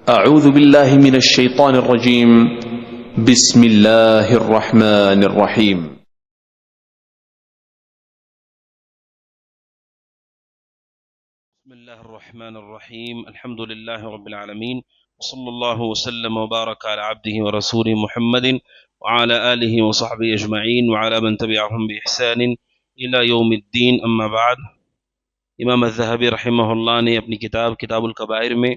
أعوذ بالله من الشيطان الرجيم. بسم الله الرحمن الرحيم. بسم الله الرحمن الرحيم. الحمد لله رب العالمين، وصلى الله وسلم وبارك على عبده ورسوله محمد وعلى آله وصحبه أجمعين وعلى من تبعهم بإحسان إلى يوم الدين. أما بعد، امام الذهبی رحمہ اللہ نے اپنی کتاب الکبائر میں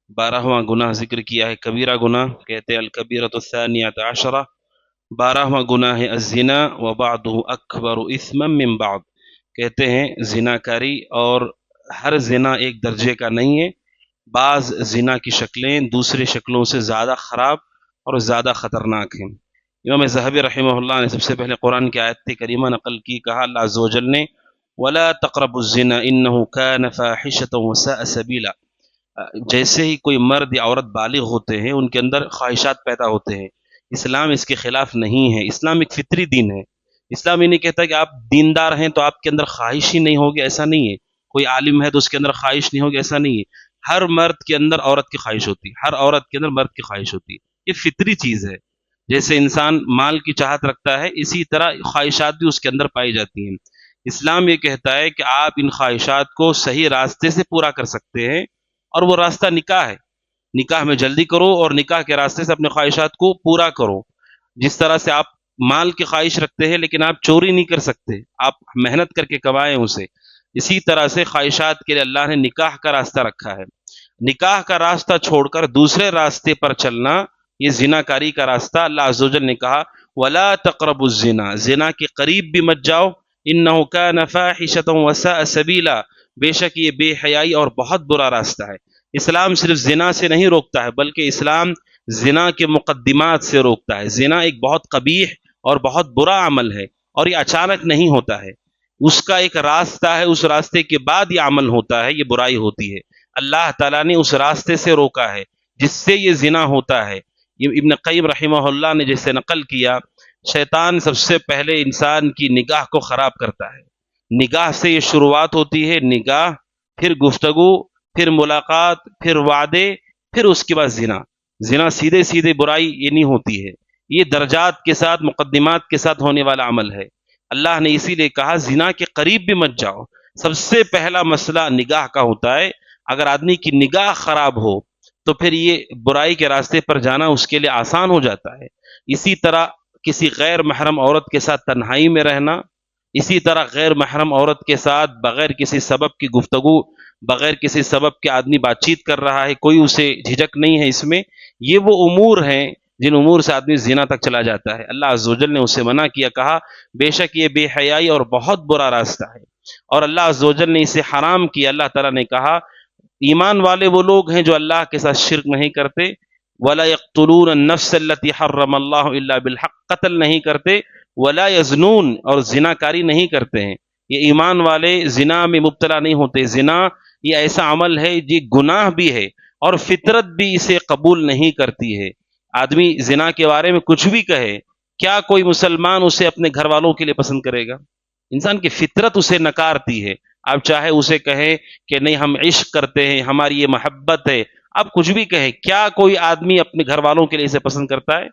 12واں گناہ ذکر کیا ہے، کبیرہ گناہ کہتے ہیں الکبیرۃ الثانیۃ عشرہ، 12واں گناہ ہے الزنا وبعضہ اکبر اثما من بعض، کہتے ہیں زنا کاری، اور ہر زنا ایک درجے کا نہیں ہے، بعض زنا کی شکلیں دوسری شکلوں سے زیادہ خراب اور زیادہ خطرناک ہیں۔ امام ذہبی رحمہ اللہ نے سب سے پہلے قرآن کی آیت کریمہ نقل کی، کہا اللہ عز و جل نے وَلَا تَقْرَبُوا الزِّنَا إِنَّهُ كَانَ فَاحِشَةً وَسَاءَ سَبِيلًا، جیسے ہی کوئی مرد یا عورت بالغ ہوتے ہیں ان کے اندر خواہشات پیدا ہوتے ہیں، اسلام اس کے خلاف نہیں ہے، اسلام ایک فطری دین ہے۔ اسلام یہ نہیں کہتا کہ آپ دیندار ہیں تو آپ کے اندر خواہش ہی نہیں ہوگی، ایسا نہیں ہے۔ کوئی عالم ہے تو اس کے اندر خواہش نہیں ہوگی، ایسا نہیں ہے۔ ہر مرد کے اندر عورت کی خواہش ہوتی ہے، ہر عورت کے اندر مرد کی خواہش ہوتی ہے، یہ فطری چیز ہے۔ جیسے انسان مال کی چاہت رکھتا ہے، اسی طرح خواہشات بھی اس کے اندر پائی جاتی ہیں۔ اسلام یہ کہتا ہے کہ آپ ان خواہشات کو صحیح راستے سے پورا کر سکتے ہیں، اور وہ راستہ نکاح ہے۔ نکاح میں جلدی کرو اور نکاح کے راستے سے اپنے خواہشات کو پورا کرو۔ جس طرح سے آپ مال کی خواہش رکھتے ہیں لیکن آپ چوری نہیں کر سکتے، آپ محنت کر کے کمائیں اسے، اسی طرح سے خواہشات کے لیے اللہ نے نکاح کا راستہ رکھا ہے۔ نکاح کا راستہ چھوڑ کر دوسرے راستے پر چلنا یہ زنا کاری کا راستہ۔ اللہ عز و جل نے کہا وَلَا تَقْرَبُوا الزِّنَا، زنا کے قریب بھی مت جاؤ، إِنَّهُ كَانَ فَاحِشَةً وَسَاءَ سَبِيلًا، بے شک یہ بے حیائی اور بہت برا راستہ ہے۔ اسلام صرف زنا سے نہیں روکتا ہے بلکہ اسلام زنا کے مقدمات سے روکتا ہے۔ زنا ایک بہت قبیح اور بہت برا عمل ہے، اور یہ اچانک نہیں ہوتا ہے، اس کا ایک راستہ ہے، اس راستے کے بعد یہ عمل ہوتا ہے، یہ برائی ہوتی ہے۔ اللہ تعالیٰ نے اس راستے سے روکا ہے جس سے یہ زنا ہوتا ہے۔ ابن قیم رحمہ اللہ نے جیسے نقل کیا، شیطان سب سے پہلے انسان کی نگاہ کو خراب کرتا ہے۔ نگاہ سے یہ شروعات ہوتی ہے، نگاہ، پھر گفتگو، پھر ملاقات، پھر وعدے، پھر اس کے بعد زنا۔ زنا سیدھے سیدھے برائی یہ نہیں ہوتی ہے، یہ درجات کے ساتھ مقدمات کے ساتھ ہونے والا عمل ہے۔ اللہ نے اسی لیے کہا زنا کے قریب بھی مت جاؤ۔ سب سے پہلا مسئلہ نگاہ کا ہوتا ہے۔ اگر آدمی کی نگاہ خراب ہو تو پھر یہ برائی کے راستے پر جانا اس کے لیے آسان ہو جاتا ہے۔ اسی طرح کسی غیر محرم عورت کے ساتھ تنہائی میں رہنا، اسی طرح غیر محرم عورت کے ساتھ بغیر کسی سبب کی گفتگو، بغیر کسی سبب کے آدمی بات چیت کر رہا ہے، کوئی اسے جھجک نہیں ہے اس میں، یہ وہ امور ہیں جن امور سے آدمی زنا تک چلا جاتا ہے۔ اللہ عز و جل نے اسے منع کیا، کہا بے شک یہ بے حیائی اور بہت برا راستہ ہے، اور اللہ عز و جل نے اسے حرام کیا۔ اللہ تعالیٰ نے کہا ایمان والے وہ لوگ ہیں جو اللہ کے ساتھ شرک نہیں کرتے، وَلَا يَقْتُلُونَ النَّفْسَ الَّتِي حَرَّمَ اللَّهُ إِلَّا بِالْحَقِّ، قتل نہیں کرتے، وَلَا يَزْنُونَ، اور زنا کاری نہیں کرتے ہیں۔ یہ ایمان والے زنا میں مبتلا نہیں ہوتے۔ زنا یہ ایسا عمل ہے یہ گناہ بھی ہے، اور فطرت بھی اسے قبول نہیں کرتی ہے۔ آدمی زنا کے بارے میں کچھ بھی کہے، کیا کوئی مسلمان اسے اپنے گھر والوں کے لیے پسند کرے گا؟ انسان کی فطرت اسے نکارتی ہے۔ آپ چاہے اسے کہیں کہ نہیں ہم عشق کرتے ہیں، ہماری یہ محبت ہے، آپ کچھ بھی کہیں، کیا کوئی آدمی اپنے گھر والوں کے لیے اسے پسند کرتا ہے؟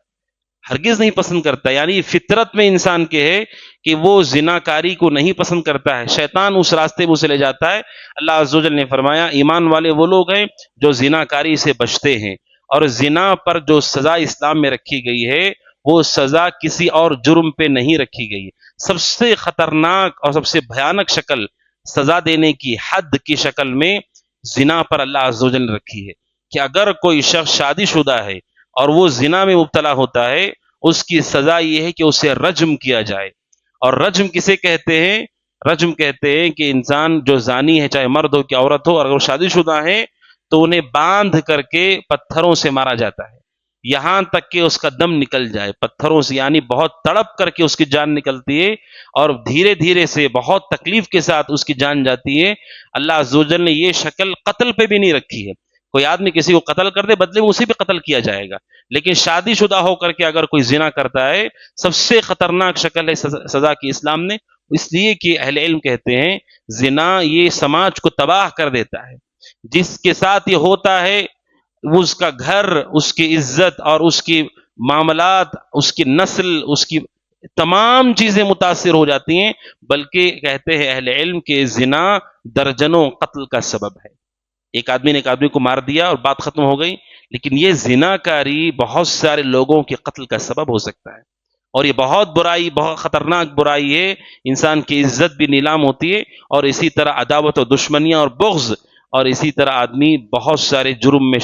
ہرگز نہیں پسند کرتا۔ یعنی فطرت میں انسان کے ہے کہ وہ زنا کاری کو نہیں پسند کرتا ہے، شیطان اس راستے میں اسے لے جاتا ہے۔ اللہ عز و جل نے فرمایا ایمان والے وہ لوگ ہیں جو زنا کاری سے بچتے ہیں، اور زنا پر جو سزا اسلام میں رکھی گئی ہے وہ سزا کسی اور جرم پہ نہیں رکھی گئی۔ سب سے خطرناک اور سب سے بھیانک شکل سزا دینے کی حد کی شکل میں زنا پر اللہ عز و جل نے رکھی ہے، کہ اگر کوئی شخص شادی شدہ ہے اور وہ زنا میں مبتلا ہوتا ہے، اس کی سزا یہ ہے کہ اسے رجم کیا جائے۔ اور رجم کسے کہتے ہیں؟ رجم کہتے ہیں کہ انسان جو زانی ہے، چاہے مرد ہو کہ عورت ہو، اگر وہ شادی شدہ ہے تو انہیں باندھ کر کے پتھروں سے مارا جاتا ہے، یہاں تک کہ اس کا دم نکل جائے پتھروں سے، یعنی بہت تڑپ کر کے اس کی جان نکلتی ہے، اور دھیرے دھیرے سے بہت تکلیف کے ساتھ اس کی جان جاتی ہے۔ اللہ عز و جل نے یہ شکل قتل پہ بھی نہیں رکھی ہے۔ کوئی آدمی کسی کو قتل کر دے، بدلے میں اسی پہ قتل کیا جائے گا، لیکن شادی شدہ ہو کر کے اگر کوئی زنا کرتا ہے، سب سے خطرناک شکل ہے سزا کی اسلام نے، اس لیے کہ اہل علم کہتے ہیں زنا یہ سماج کو تباہ کر دیتا ہے۔ جس کے ساتھ یہ ہوتا ہے اس کا گھر، اس کی عزت اور اس کی معاملات، اس کی نسل، اس کی تمام چیزیں متاثر ہو جاتی ہیں، بلکہ کہتے ہیں اہل علم کہ زنا درجنوں قتل کا سبب ہے۔ ایک آدمی نے ایک آدمی کو مار دیا اور بات ختم ہو گئی، لیکن یہ زنا کاری بہت سارے لوگوں کے قتل کا سبب ہو سکتا ہے، اور یہ بہت برائی، بہت خطرناک برائی ہے، انسان کی عزت بھی نیلام ہوتی ہے، اور اسی طرح عداوت و دشمنیاں اور بغض، اور اسی طرح آدمی بہت سارے جرم میں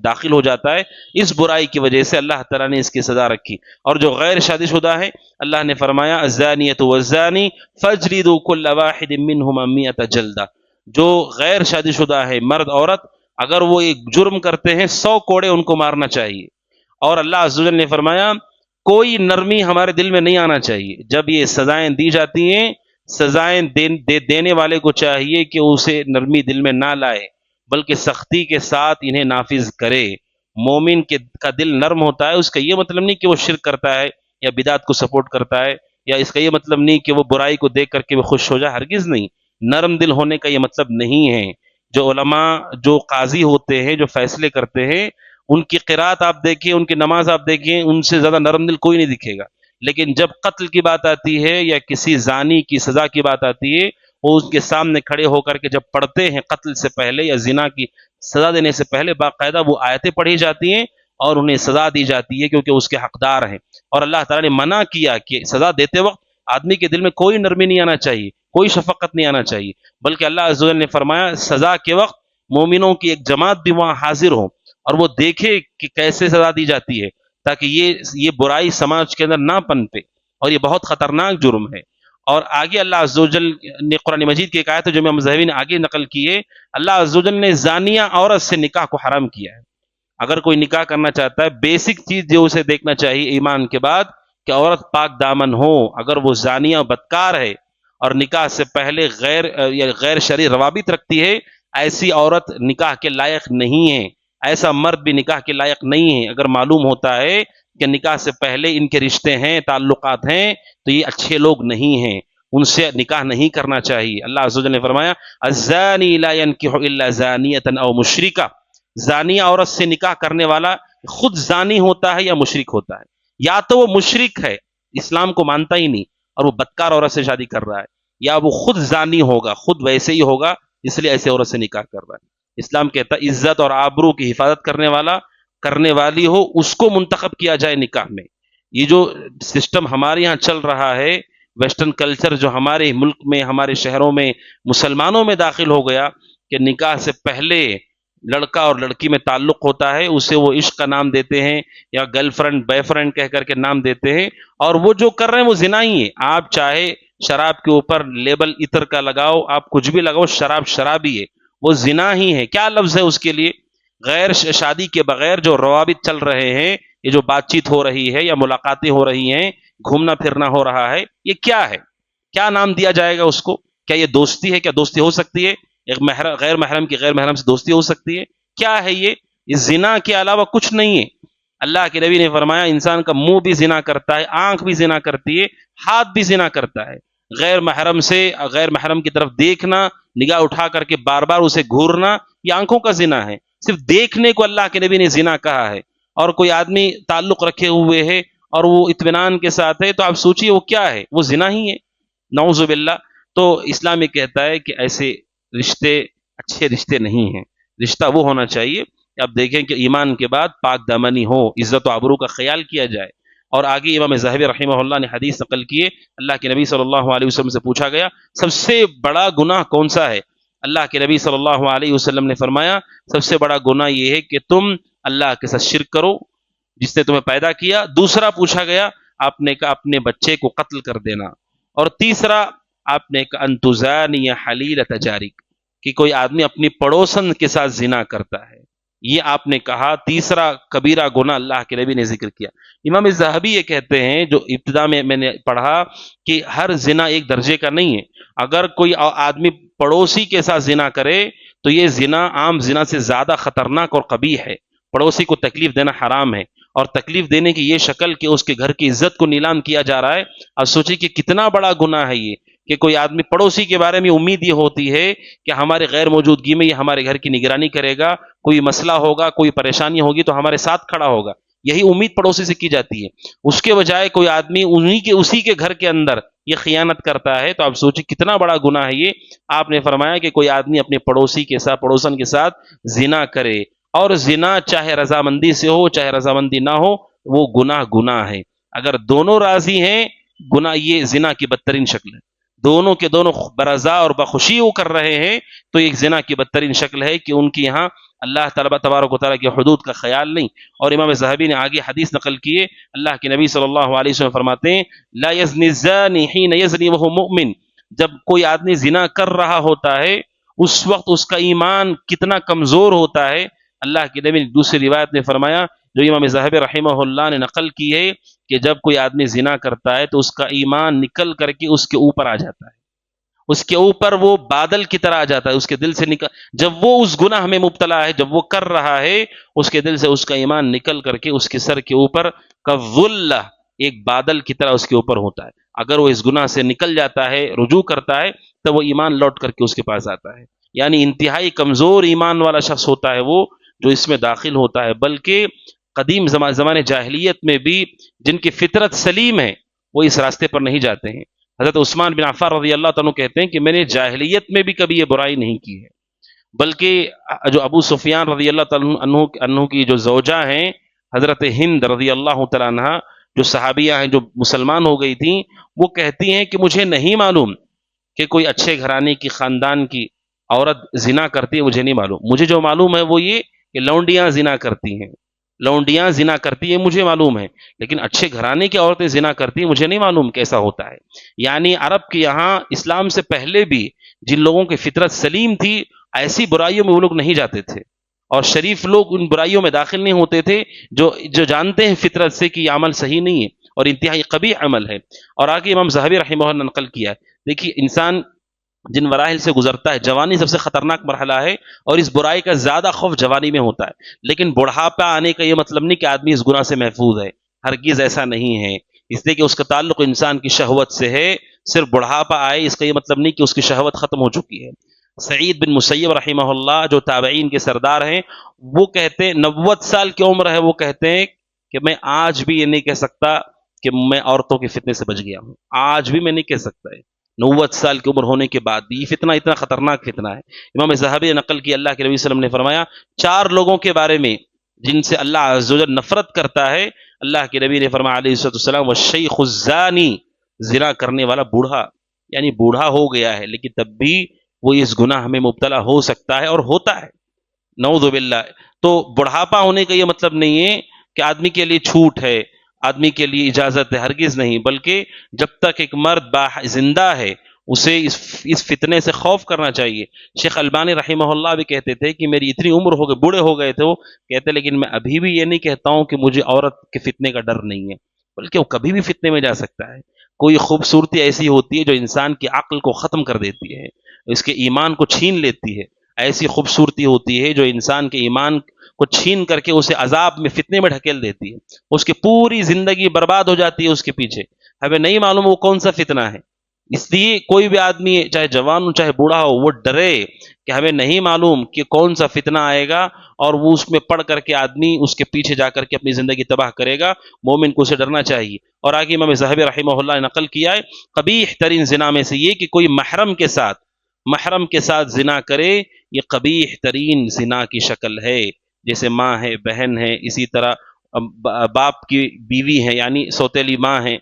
داخل ہو جاتا ہے۔ اس برائی کی وجہ سے اللہ تعالیٰ نے اس کی سزا رکھی۔ اور جو غیر شادی شدہ ہے، اللہ نے فرمایا الزانیۃ والزانی فاجلدوا کل واحد منہما 100 جلدہ، جو غیر شادی شدہ ہے، مرد عورت، اگر وہ ایک جرم کرتے ہیں 100 کوڑے ان کو مارنا چاہیے۔ اور اللہ عز و جل نے فرمایا کوئی نرمی ہمارے دل میں نہیں آنا چاہیے، جب یہ سزائیں دی جاتی ہیں، سزائیں دینے والے کو چاہیے کہ اسے نرمی دل میں نہ لائے، بلکہ سختی کے ساتھ انہیں نافذ کرے۔ مومن کا دل نرم ہوتا ہے، اس کا یہ مطلب نہیں کہ وہ شرک کرتا ہے یا بدعت کو سپورٹ کرتا ہے، یا اس کا یہ مطلب نہیں کہ وہ برائی کو دیکھ کر کے وہ خوش ہو جائے، ہرگز نہیں۔ نرم دل ہونے کا یہ مطلب نہیں ہے۔ جو علماء، جو قاضی ہوتے ہیں، جو فیصلے کرتے ہیں، ان کی قرات آپ دیکھیں، ان کی نماز آپ دیکھیں، ان سے زیادہ نرم دل کوئی نہیں دکھے گا۔ لیکن جب قتل کی بات آتی ہے یا کسی زانی کی سزا کی بات آتی ہے، وہ اس کے سامنے کھڑے ہو کر کے جب پڑھتے ہیں، قتل سے پہلے یا زنا کی سزا دینے سے پہلے باقاعدہ وہ آیتیں پڑھی جاتی ہیں اور انہیں سزا دی جاتی ہے، کیونکہ اس کے حقدار ہیں۔ اور اللہ تعالیٰ نے منع کیا کہ سزا دیتے وقت آدمی کے دل میں کوئی نرمی نہیں آنا چاہیے، کوئی شفقت نہیں آنا چاہیے، بلکہ اللہ عز و جل نے فرمایا سزا کے وقت مومنوں کی ایک جماعت بھی وہاں حاضر ہو اور وہ دیکھے کہ کیسے سزا دی جاتی ہے، تاکہ یہ برائی سماج کے اندر نہ پنپے، اور یہ بہت خطرناک جرم ہے۔ اور آگے اللہ عز و جل نے قرآن مجید کی ایک آیت ہے جو امام ذہبی نے آگے نقل کی ہے، اللہ عز و جل نے زانیہ عورت سے نکاح کو حرام کیا ہے۔ اگر کوئی نکاح کرنا چاہتا ہے، بیسک چیز جو اسے دیکھنا چاہیے ایمان کے بعد کہ عورت پاک دامن ہو، اگر وہ زانیہ و بدکار ہے اور نکاح سے پہلے غیر شرعی روابط رکھتی ہے، ایسی عورت نکاح کے لائق نہیں ہے، ایسا مرد بھی نکاح کے لائق نہیں ہے۔ اگر معلوم ہوتا ہے کہ نکاح سے پہلے ان کے رشتے ہیں، تعلقات ہیں، تو یہ اچھے لوگ نہیں ہیں، ان سے نکاح نہیں کرنا چاہیے۔ اللہ عز و جل نے فرمایا الزانی لا ينکح الا زانیۃ او مشرکہ، زانیہ عورت سے نکاح کرنے والا خود زانی ہوتا ہے یا مشرک ہوتا ہے، یا تو وہ مشرک ہے، اسلام کو مانتا ہی نہیں اور وہ بدکار عورت سے شادی کر رہا ہے، یا وہ خود زانی ہوگا، خود ویسے ہی ہوگا، اس لیے ایسے عورت سے نکاح کر رہا ہے۔ اسلام کہتا ہے عزت اور آبرو کی حفاظت کرنے والی ہو، اس کو منتخب کیا جائے نکاح میں۔ یہ جو سسٹم ہمارے یہاں چل رہا ہے، ویسٹرن کلچر جو ہمارے ملک میں، ہمارے شہروں میں، مسلمانوں میں داخل ہو گیا کہ نکاح سے پہلے لڑکا اور لڑکی میں تعلق ہوتا ہے، اسے وہ عشق کا نام دیتے ہیں یا گرل فرینڈ بوائے فرینڈ کہہ کر کے نام دیتے ہیں، اور وہ جو کر رہے ہیں وہ زنا ہی ہے۔ آپ چاہے شراب کے اوپر لیبل عطر کا لگاؤ، آپ کچھ بھی لگاؤ، شراب ہی ہے، وہ زنا ہی ہے۔ کیا لفظ ہے اس کے لیے؟ غیر شادی کے بغیر جو روابط چل رہے ہیں، یہ جو بات چیت ہو رہی ہے یا ملاقاتیں ہو رہی ہیں، گھومنا پھرنا ہو رہا ہے، یہ کیا ہے؟ کیا نام دیا جائے گا اس کو؟ کیا یہ دوستی ہے؟ کیا دوستی ہو سکتی ہے؟ ایک غیر محرم کی غیر محرم سے دوستی ہو سکتی ہے؟ کیا ہے یہ؟ زنا کے علاوہ کچھ نہیں ہے۔ اللہ کے نبی نے فرمایا انسان کا منہ بھی زنا کرتا ہے، آنکھ بھی زنا کرتی ہے، ہاتھ بھی زنا کرتا ہے۔ غیر محرم کی طرف دیکھنا، نگاہ اٹھا کر کے بار بار اسے گھورنا، یہ آنکھوں کا زنا ہے۔ صرف دیکھنے کو اللہ کے نبی نے زنا کہا ہے، اور کوئی آدمی تعلق رکھے ہوئے ہے اور وہ اطمینان کے ساتھ ہے، تو آپ سوچئے وہ کیا ہے؟ وہ زنا ہی ہے، نعوذ باللہ۔ تو اسلام یہ کہتا ہے کہ ایسے رشتے اچھے رشتے نہیں ہیں۔ رشتہ وہ ہونا چاہیے کہ آپ دیکھیں کہ ایمان کے بعد پاک دامنی ہو، عزت و آبرو کا خیال کیا جائے۔ اور آگے امام ذہبی رحمہ اللہ نے حدیث نقل کیے، اللہ کے نبی صلی اللہ علیہ وسلم سے پوچھا گیا سب سے بڑا گناہ کون سا ہے؟ اللہ کے نبی صلی اللہ علیہ وسلم نے فرمایا سب سے بڑا گناہ یہ ہے کہ تم اللہ کے ساتھ شرک کرو جس نے تمہیں پیدا کیا۔ دوسرا پوچھا گیا، آپ نے کہا اپنے بچے کو قتل کر دینا، اور تیسرا آپ نے کہا ان تزانی حلیلۃ جارک، کہ کوئی آدمی اپنی پڑوسن کے ساتھ زنا کرتا ہے۔ یہ آپ نے کہا تیسرا کبیرہ گناہ اللہ کے نبی نے ذکر کیا۔ امام ذہبی یہ کہتے ہیں، جو ابتدا میں نے پڑھا کہ ہر زنا ایک درجے کا نہیں ہے۔ اگر کوئی آدمی پڑوسی کے ساتھ زنا کرے تو یہ زنا عام زنا سے زیادہ خطرناک اور قبیح ہے۔ پڑوسی کو تکلیف دینا حرام ہے، اور تکلیف دینے کی یہ شکل کہ اس کے گھر کی عزت کو نیلام کیا جا رہا ہے۔ اب سوچیں کہ کتنا بڑا گناہ ہے یہ، کہ کوئی آدمی پڑوسی کے بارے میں امید یہ ہوتی ہے کہ ہمارے غیر موجودگی میں یہ ہمارے گھر کی نگرانی کرے گا، کوئی مسئلہ ہوگا، کوئی پریشانی ہوگی تو ہمارے ساتھ کھڑا ہوگا، یہی امید پڑوسی سے کی جاتی ہے۔ اس کے بجائے کوئی آدمی اسی کے گھر کے اندر یہ خیانت کرتا ہے تو آپ سوچیں کتنا بڑا گناہ ہے یہ۔ آپ نے فرمایا کہ کوئی آدمی اپنے پڑوسی کے ساتھ، پڑوسن کے ساتھ زنا کرے، اور زنا چاہے رضامندی سے ہو چاہے رضامندی نہ ہو، وہ گناہ ہے۔ اگر دونوں راضی ہیں، گناہ یہ زنا کی بدترین شکل ہے۔ دونوں کے دونوں برضا اور بخوشی وہ کر رہے ہیں تو ایک زنا کی بدترین شکل ہے کہ ان کی یہاں اللہ تعالیٰ تبارک و تعالیٰ کی حدود کا خیال نہیں۔ اور امام ذہبی نے آگے حدیث نقل کیے، اللہ کے نبی صلی اللہ علیہ وسلم فرماتے ہیں لا یزنی الزانی حین یزنی وہو مؤمن، جب کوئی آدمی زنا کر رہا ہوتا ہے اس وقت اس کا ایمان کتنا کمزور ہوتا ہے۔ اللہ کے نبی نے دوسری روایت میں فرمایا جو امام ذہبی رحمہ اللہ نے نقل کی ہے کہ جب کوئی آدمی زنا کرتا ہے تو اس کا ایمان نکل کر کے اس کے اوپر آ جاتا ہے، اس کے اوپر وہ بادل کی طرح آ جاتا ہے، اس کے دل سے نکل، جب وہ اس گناہ میں مبتلا ہے، جب وہ کر رہا ہے، اس کے دل سے اس کا ایمان نکل کر کے اس کے سر کے اوپر کالظلہ، ایک بادل کی طرح اس کے اوپر ہوتا ہے۔ اگر وہ اس گناہ سے نکل جاتا ہے، رجوع کرتا ہے، تو وہ ایمان لوٹ کر کے اس کے پاس آتا ہے۔ یعنی انتہائی کمزور ایمان والا شخص ہوتا ہے وہ جو اس میں داخل ہوتا ہے۔ بلکہ قدیم زمانے جاہلیت میں بھی جن کی فطرت سلیم ہے وہ اس راستے پر نہیں جاتے ہیں۔ حضرت عثمان بن عفان رضی اللہ تعالیٰ کہتے ہیں کہ میں نے جاہلیت میں بھی کبھی یہ برائی نہیں کی ہے، بلکہ جو ابو سفیان رضی اللہ تعالیٰ عنہ کی جو زوجہ ہیں حضرت ہند رضی اللہ تعالیٰ عنہ، جو صحابیہ ہیں جو مسلمان ہو گئی تھیں، وہ کہتی ہیں کہ مجھے نہیں معلوم کہ کوئی اچھے گھرانے کی خاندان کی عورت زنا کرتی ہے، مجھے نہیں معلوم۔ مجھے جو معلوم ہے وہ یہ کہ لونڈیاں زنا کرتی ہیں، لونڈیاں زنا کرتی ہیں مجھے معلوم ہے، لیکن اچھے گھرانے کی عورتیں زنا کرتی ہیں مجھے نہیں معلوم کیسا ہوتا ہے۔ یعنی عرب کے یہاں اسلام سے پہلے بھی جن لوگوں کی فطرت سلیم تھی ایسی برائیوں میں وہ لوگ نہیں جاتے تھے، اور شریف لوگ ان برائیوں میں داخل نہیں ہوتے تھے جو جانتے ہیں فطرت سے کہ یہ عمل صحیح نہیں ہے اور انتہائی قبیح عمل ہے۔ اور آگے امام ذہبی رحمہ اللہ نے نقل کیا ہے، دیکھیے انسان جن مراحل سے گزرتا ہے، جوانی سب سے خطرناک مرحلہ ہے اور اس برائی کا زیادہ خوف جوانی میں ہوتا ہے، لیکن بڑھاپا آنے کا یہ مطلب نہیں کہ آدمی اس گناہ سے محفوظ ہے، ہرگز ایسا نہیں ہے۔ اس لیے کہ اس کا تعلق انسان کی شہوت سے ہے، صرف بڑھاپا آئے اس کا یہ مطلب نہیں کہ اس کی شہوت ختم ہو چکی ہے۔ سعید بن مسیب رحمہ اللہ جو تابعین کے سردار ہیں، وہ کہتے ہیں 90 سال کی عمر ہے، وہ کہتے ہیں کہ میں آج بھی یہ نہیں کہہ سکتا کہ میں عورتوں کے فتنے سے بچ گیا ہوں، آج بھی میں نہیں کہہ سکتا ہے 90 سال کی عمر ہونے کے بعد بھی۔ یہ فتنہ اتنا خطرناک فتنہ ہے۔ امام ذہبی نے نقل کی اللہ کے نبی صلی اللہ علیہ وسلم نے فرمایا 4 لوگوں کے بارے میں جن سے اللہ عز و جل نفرت کرتا ہے، اللہ کے نبی نے فرمایا علیہ السلام والشیخ الزانی، زنا کرنے والا بوڑھا، یعنی بوڑھا ہو گیا ہے لیکن تب بھی وہ اس گناہ میں مبتلا ہو سکتا ہے اور ہوتا ہے، نعوذ باللہ۔ تو بڑھاپا ہونے کا یہ مطلب نہیں ہے کہ آدمی کے لیے چھوٹ ہے، آدمی کے لیے اجازت ہے، ہرگز نہیں، بلکہ جب تک ایک مرد زندہ ہے اسے اس فتنے سے خوف کرنا چاہیے۔ شیخ البانی رحمہ اللہ بھی کہتے تھے کہ میری اتنی عمر ہو گئی، بوڑھے ہو گئے تھے وہ، کہتے لیکن میں ابھی بھی یہ نہیں کہتا ہوں کہ مجھے عورت کے فتنے کا ڈر نہیں ہے، بلکہ وہ کبھی بھی فتنے میں جا سکتا ہے۔ کوئی خوبصورتی ایسی ہوتی ہے جو انسان کی عقل کو ختم کر دیتی ہے، اس کے ایمان کو چھین لیتی ہے، ایسی خوبصورتی ہوتی ہے جو انسان کے ایمان کو چھین کر کے اسے عذاب میں، فتنے میں ڈھکیل دیتی ہے، اس کی پوری زندگی برباد ہو جاتی ہے اس کے پیچھے، ہمیں نہیں معلوم وہ کون سا فتنہ ہے۔ اس لیے کوئی بھی آدمی چاہے جوان ہو چاہے بوڑھا ہو وہ ڈرے کہ ہمیں نہیں معلوم کہ کون سا فتنہ آئے گا اور وہ اس میں پڑھ کر کے آدمی اس کے پیچھے جا کر کے اپنی زندگی تباہ کرے گا۔ مومن کو اسے ڈرنا چاہیے۔ اور آگے امام ذہبی رحمہ اللہ نے نقل کیا ہے قبیح ترین زنا میں سے یہ کہ کوئی محرم کے ساتھ زنا کرے، یہ قبیح ترین زنا کی شکل ہے، جیسے ماں ہے، بہن ہے، اسی طرح باپ کی بیوی ہے یعنی سوتیلی ماں ہے۔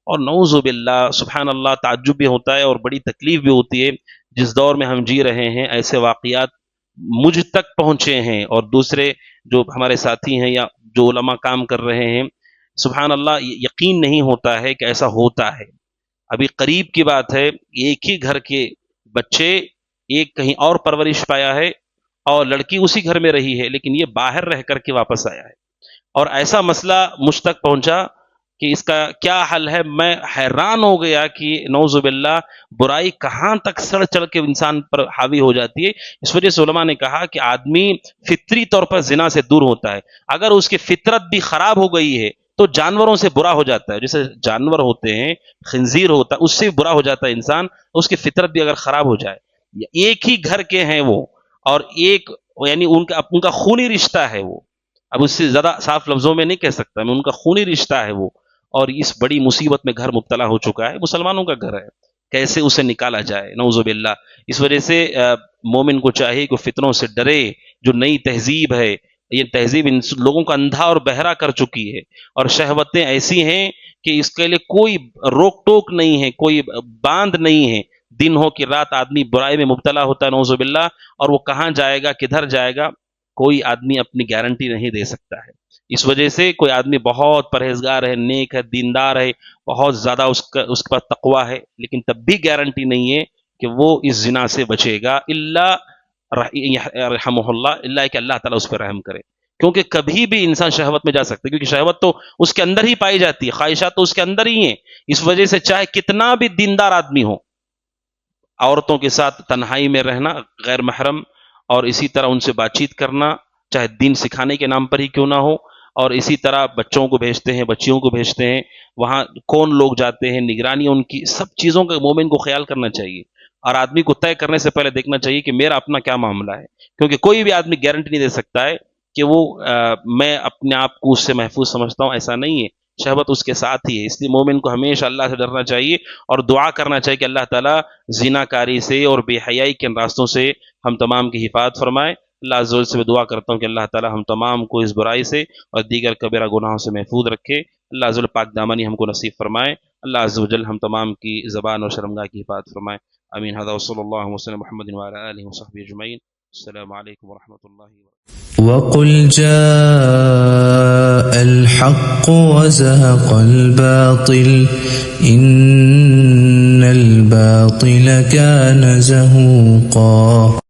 اور نعوذ باللہ، سبحان اللہ، تعجب بھی ہوتا ہے اور بڑی تکلیف بھی ہوتی ہے جس دور میں ہم جی رہے ہیں ایسے واقعات مجھ تک پہنچے ہیں اور دوسرے جو ہمارے ساتھی ہیں یا جو علماء کام کر رہے ہیں، سبحان اللہ یقین نہیں ہوتا ہے کہ ایسا ہوتا ہے۔ ابھی قریب کی بات ہے، ایک ہی گھر کے بچے، ایک کہیں اور پرورش پایا ہے اور لڑکی اسی گھر میں رہی ہے لیکن یہ باہر رہ کر کے واپس آیا ہے، اور ایسا مسئلہ مجھ تک پہنچا کہ اس کا کیا حل ہے۔ میں حیران ہو گیا کہ نعوذ باللہ برائی کہاں تک سڑ چڑھ کے انسان پر حاوی ہو جاتی ہے۔ اس وجہ سے علماء نے کہا کہ آدمی فطری طور پر زنا سے دور ہوتا ہے، اگر اس کی فطرت بھی خراب ہو گئی ہے تو جانوروں سے برا ہو جاتا ہے. جیسے جانور ہوتے ہیں، خنزیر ہوتا ہے، اس سے بھی برا ہو جاتا ہے انسان. اس کی فطرت بھی اگر خراب ہو جائے، ایک ہی گھر کے ہیں وہ، اور ایک یعنی ان کا خونی رشتہ ہے وہ. اب اس سے زیادہ صاف لفظوں میں نہیں کہہ سکتا میں، ان کا خونی رشتہ ہے وہ، اور اس بڑی مصیبت میں گھر مبتلا ہو چکا ہے. مسلمانوں کا گھر ہے، کیسے اسے نکالا جائے؟ نعوذ باللہ. اس وجہ سے مومن کو چاہیے کہ فتنوں سے ڈرے. جو نئی تہذیب ہے، یہ تہذیب ان لوگوں کا اندھا اور بہرا کر چکی ہے، اور شہوتیں ایسی ہیں کہ اس کے لیے کوئی روک ٹوک نہیں ہے، کوئی باندھ نہیں ہے. دن ہو کہ رات آدمی برائی میں مبتلا ہوتا ہے نعوذ باللہ، اور وہ کہاں جائے گا، کدھر جائے گا، کوئی آدمی اپنی گارنٹی نہیں دے سکتا ہے. اس وجہ سے کوئی آدمی بہت پرہیزگار ہے، نیک ہے، دیندار ہے، بہت زیادہ اس کے پاس تقوی ہے، لیکن تب بھی گارنٹی نہیں ہے کہ وہ اس زنا سے بچے گا، الا رحمہ اللہ، اللہ کہ اللہ تعالیٰ اس پہ رحم کرے. کیونکہ کبھی بھی انسان شہوت میں جا سکتا ہے، کیونکہ شہوت تو اس کے اندر ہی پائی جاتی ہے، خواہشات تو اس کے اندر ہی ہیں. اس وجہ سے چاہے کتنا بھی دیندار آدمی ہو، عورتوں کے ساتھ تنہائی میں رہنا غیر محرم، اور اسی طرح ان سے بات چیت کرنا، چاہے دین سکھانے کے نام پر ہی کیوں نہ ہو، اور اسی طرح بچوں کو بھیجتے ہیں، بچیوں کو بھیجتے ہیں، وہاں کون لوگ جاتے ہیں، نگرانی ان کی، سب چیزوں کا مومن کو خیال کرنا چاہیے. اور آدمی کو طے کرنے سے پہلے دیکھنا چاہیے کہ میرا اپنا کیا معاملہ ہے، کیونکہ کوئی بھی آدمی گارنٹی نہیں دے سکتا ہے کہ وہ میں اپنے آپ کو اس سے محفوظ سمجھتا ہوں، ایسا نہیں ہے. شہوت اس کے ساتھ ہی ہے. اس لیے مومن کو ہمیشہ اللہ سے ڈرنا چاہیے، اور دعا کرنا چاہیے کہ اللہ تعالیٰ زنا کاری سے اور بے حیائی کے راستوں سے ہم تمام کی حفاظت فرمائے. اللہ عز و جل سے میں دعا کرتا ہوں کہ اللہ تعالیٰ ہم تمام کو اس برائی سے اور دیگر کبیرہ گناہوں سے محفوظ رکھے. اللہ عز و جل پاک دامنی ہم کو نصیب فرمائے. اللہ عز و جل ہم تمام کی زبان اور شرمگاہ کی حفاظت فرمائے. آمین. هذا وصلی اللہ وسلم محمد وعلى آلہ وصحبہ اجمعین. السلام علیکم ورحمۃ اللہ وبرکاتہ. وقل جاء الحق وزهق الباطل إن الباطل كان زهوقا.